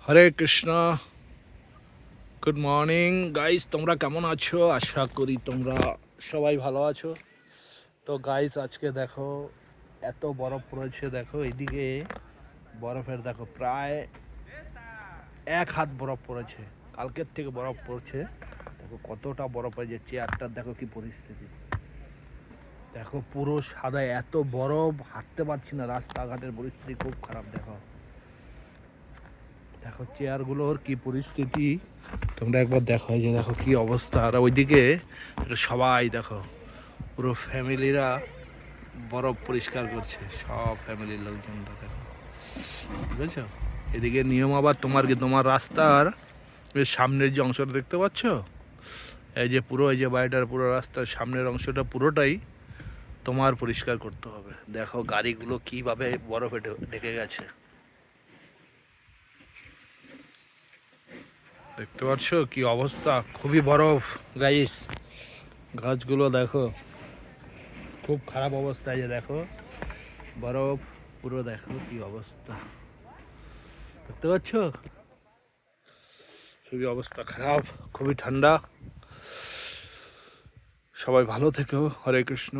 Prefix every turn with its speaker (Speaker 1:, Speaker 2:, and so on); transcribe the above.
Speaker 1: হরে Krishna. Good morning guys, তোমরা কেমন আছো? আশা করি তোমরা সবাই ভালো আছো। তো গাইস, আজকে দেখো এত বরফ পড়েছে। দেখো এইদিকে বরফের দেখো প্রায় 1 হাত বরফ পড়েছে। কালকের থেকে বরফ পড়ছে। দেখো কতটা বরফ হয়ে যাচ্ছে। চেয়ারটার দেখো কি পরিস্থিতি। দেখো পুরো সাদা, এত বরফ হাঁটতে পারছি না। রাস্তাঘাটের পরিস্থিতি খুব খারাপ। দেখো দেখো চেয়ারগুলোর কি পরিস্থিতি তোমরা একবার দেখো। এই যে দেখো কি অবস্থা। আর ওইদিকে সবাই দেখো পুরো ফ্যামিলিরা বরফ পরিষ্কার করছে। সব ফ্যামিলির লোকজনরা দেখো, বুঝেছো? এদিকে নিয়ম আবার তোমার কি, তোমার রাস্তার এর সামনের যে অংশটা দেখতে পাচ্ছ, এই যে পুরো এই যে বাড়িটার পুরো রাস্তার সামনের অংশটা পুরোটাই তোমার পরিষ্কার করতে হবে। দেখো গাড়িগুলো কিভাবে বরফে ঢেকে গেছে, দেখতে পাচ্ছ কি অবস্থা। খুবই বরফ গাইস। গাছগুলো দেখো খুব খারাপ অবস্থায়। যে দেখো বরফ পুরো, দেখো কি অবস্থা, দেখতে পাচ্ছ? খুবই অবস্থা খারাপ, খুবই ঠান্ডা। সবাই ভালো থেকো। হরে কৃষ্ণ।